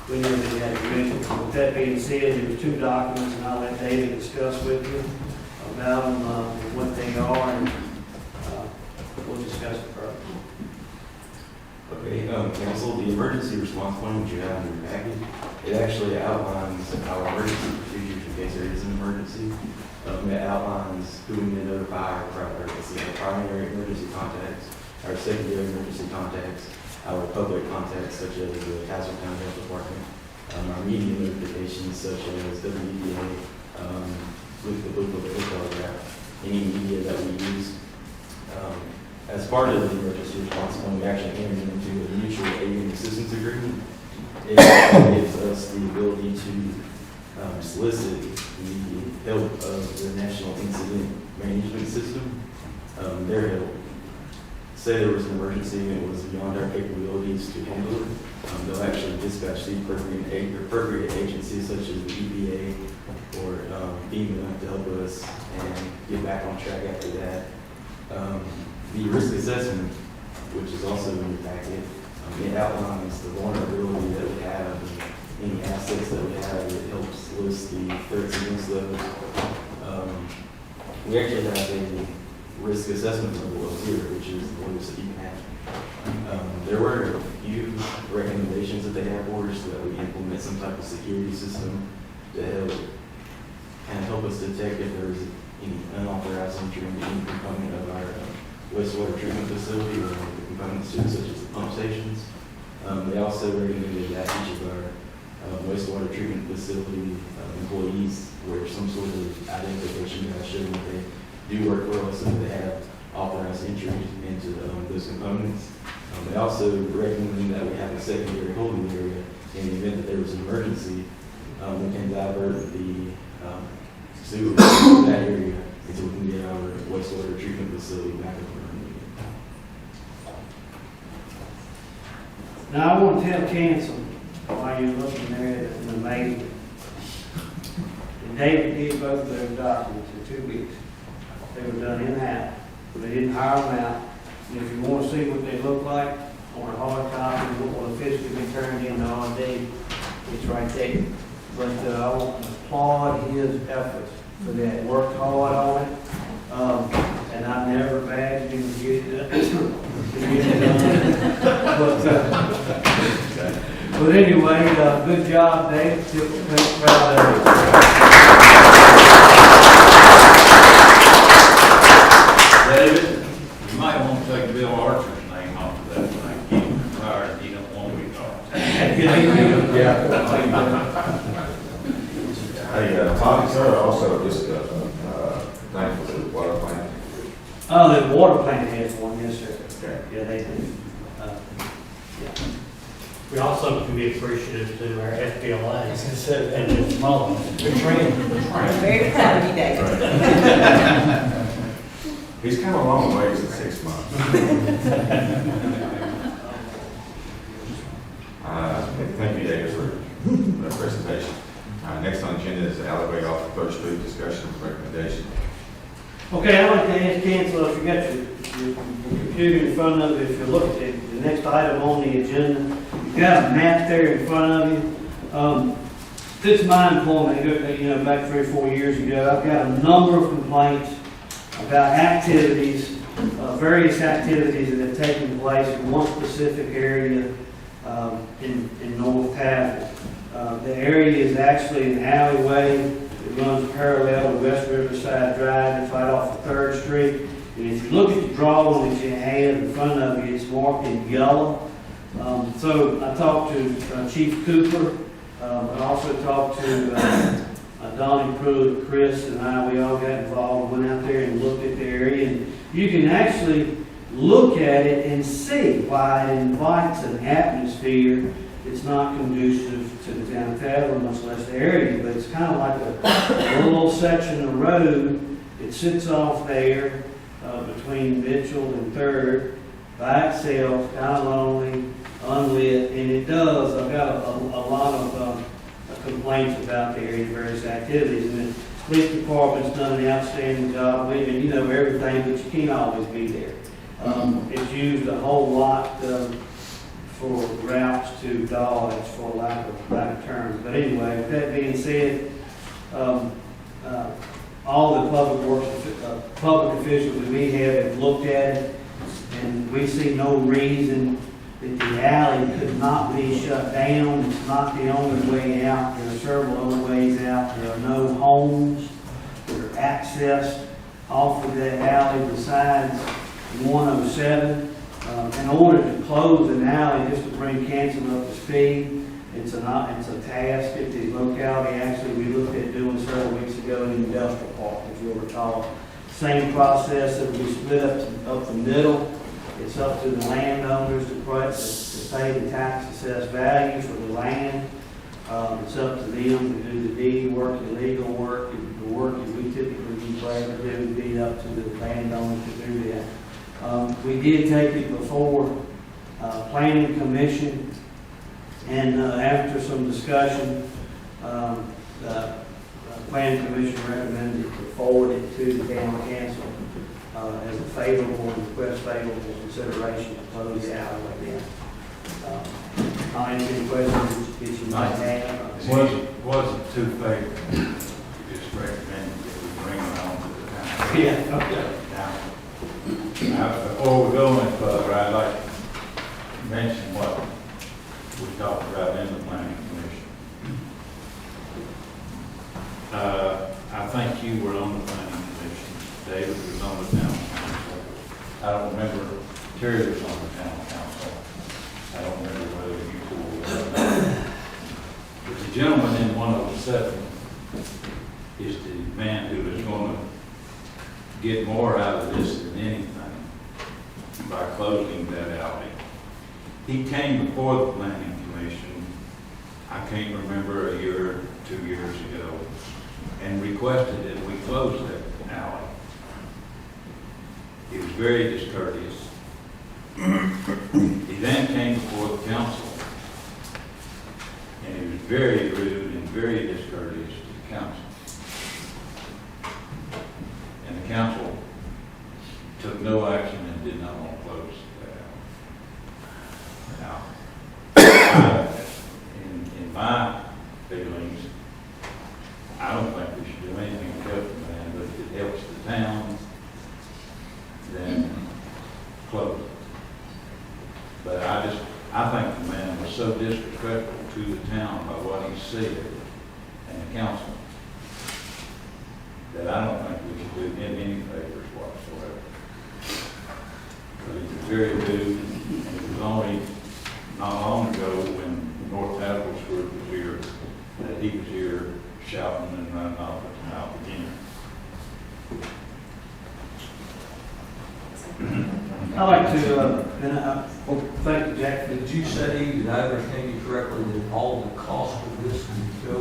We never did have the original. With that being said, there were two documents, and I'll let David discuss with you about them, what they are, and we'll discuss it further. Okay, council, the emergency response plan which you have in your package, it actually outlines our emergency procedures in case there is an emergency. It outlines who we need to notify, our primary emergency contacts, our secondary emergency contacts, our public contacts such as the Tazewell County Health Department, our media notifications such as WDA, with the book of the telegraph, any media that we use. As part of the emergency response plan, we actually entered into a mutual aid and assistance agreement. It gives us the ability to solicit the help of the National Incident Management System, their help. Say there was an emergency and it was beyond our capabilities to handle it, they'll actually dispatch the appropriate agencies such as the EPA or FEMA to help us and get back on track after that. The risk assessment, which is also in your packet, it outlines the vulnerability that we have and any assets that we have. It helps list the threats against those. We actually have a risk assessment level of 0, which is the lowest that you can have. There were a few recommendations that they have for us that we implement some type of security system to help us detect if there's any unauthorized entry into any component of our wastewater treatment facility or the components to it, such as the pump stations. They also recommended that each of our wastewater treatment facility employees wear some sort of identification badge showing that they do work for us and they have authorized entry into those components. They also recommend that we have a secondary holding area in the event that there was an emergency. We can divert the sewer from that area until we can get our wastewater treatment facility back up and running. Now, I want to tell council, while you're looking there at the amazing, and David did both of those documents in 2 weeks. They were done in-house. They didn't hire them out. And if you want to see what they look like on a hard copy, what will physically be turned into RD, it's right there. But I want to applaud his efforts for that. Worked hard on it. And I never badged him to get it done. But anyway, good job, Dave. Proud of you. David, you might want to take Bill Archer's name off of that thing. Keep him retired. He don't want to be talked. Hey, Tommy, sir, also just thankful for the water plant. Oh, the water plant has one, yes, sir. Okay. Yeah, they do. Yeah. We also can be appreciative to our FBLA and Ms. Mullins. We're trained. Very proud of you, David. He's come a long ways in 6 months. Next on the agenda is alleyway off of Third Street, discussion and recommendation. Okay, I'd like to ask Chancellor, if you got your computer in front of you, if you look at the next item on the agenda, you've got a map there in front of you. Since my employment, back 3 or 4 years ago, I've got a number of complaints about activities, various activities that have taken place in one specific area in North Tazewell. The area is actually an alleyway that runs parallel to West Riverside Drive. It's right off of 3rd Street. And if you look at the drawing that you have in front of you, it's marked in yellow. So I talked to Chief Cooper. I also talked to Donnie Pruitt, Chris, and I. We all got involved, went out there and looked at the area. And you can actually look at it and see why it invites an atmosphere that's not conducive to the town of Tazewell, much less the area. But it's kind of like a little section of road. It sits off there between Mitchell and 3rd by itself, kind of lonely, unlit, and it does. I've got a lot of complaints about the area, various activities, and the police department's done an outstanding job. You know everything, but you can't always be there. It's used a whole lot for routes to dogs, for lack of better terms. But anyway, with that being said, all the public officials that we have looked at it, and we see no reason that the alley could not be shut down. It's not the only way out. There are several other ways out. There are no homes that are accessed off of that alley besides 107. In order to close an alley, just to bring council up to speed, it's a task at the locality. Actually, we looked at doing several weeks ago in the industrial park, if you'll recall. Same process that we split up the middle. It's up to the landowners to pay the tax assessed value for the land. It's up to them to do the deed work, the legal work, the work that we typically be glad to do would be up to the landowners to do that. We did take it before Planning Commission, and after some discussion, the Planning Commission recommended to forward it to the town council as a request favorable consideration to close the alleyway down. I'll answer any questions that you might have. Wasn't too favorable. You just recommended that we bring it on to the town. Yeah, okay. Now, before we go any further, I'd like to mention what we talked about in the planning commission. I think you were on the planning commission. David was on the town council. I don't remember Terry was on the town council. I don't remember whether you two were. But the gentleman in 107 is the man who is going to get more out of this than anything by closing that alley. He came before the planning commission, I can't remember, a year or 2 years ago, and requested that we close that alley. He was very discourteous. He then came before the council, and he was very rude and very discourteous to the council. And the council took no action and did not want to close that alley. Now, in my feelings, I don't think we should do anything to help the man, but if it helps the town, then close it. But I think the man was so disrespectful to the town by what he said and the council that I don't think we should do him any favors whatsoever. But he was very rude, and it was only not long ago when North Tazewell's group was here that he was here shouting and running off at the mouth again. I'd like to, thank you, Jack. Did you say, did I understand you correctly, that all the cost of this would go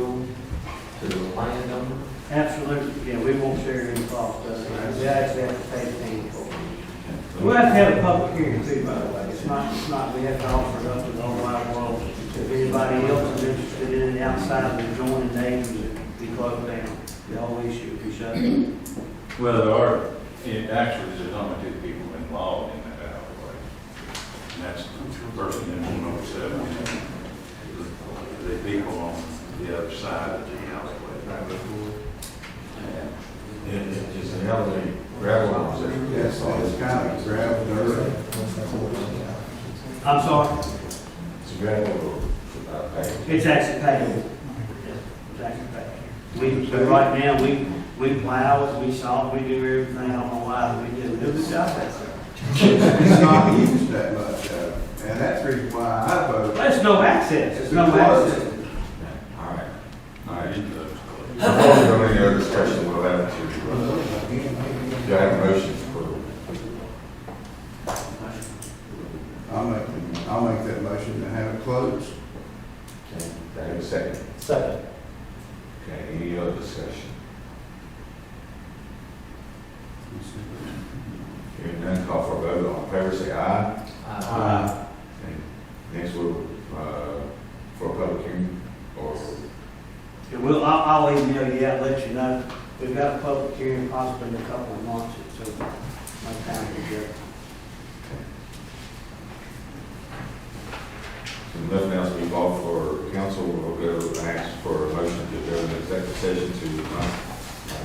to the landowner? Absolutely, yeah, we won't share any cost of it. We actually have to pay the thing for it. We'll have to have a public hearing too, by the way. It's not, we have to offer it up to the whole wide world. If anybody else is interested in it outside of the adjoining neighbors, be closed down. The whole issue would be shut down. Well, there are, actually, there's only 2 people involved in that alleyway. And that's the person in 107, and the people on the other side of the alleyway. It's just a hell of a gravel. Yes, it's kind of gravel, dirt. I'm sorry? It's a gravel. It's actually paid. It's actually paid. But right now, we plow it, we saw it, we do everything. I don't know why we do a good job at it. It's not used that much, and that's the reason why I voted. There's no access, there's no access. All right. Before we go any other discussion, we'll have to, do I have a motion for? I'll make that motion to have it closed. Okay, do I have a second? Second. Okay, any other discussion? Hearing none, call for a vote. All in favor, say aye. Okay. Next, we'll, for a public hearing, or, Yeah, well, I'll email you out, let you know. We've got a public hearing possibly in a couple of months, so my time to get. if nothing else be called for council, we'll go and ask for a motion to go into executive session to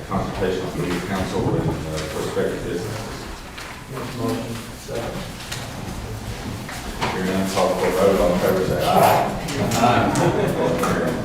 consultation of the council and prospective businesses. Motion. Second. Hearing none, call for a vote. All in favor, say aye. Aye.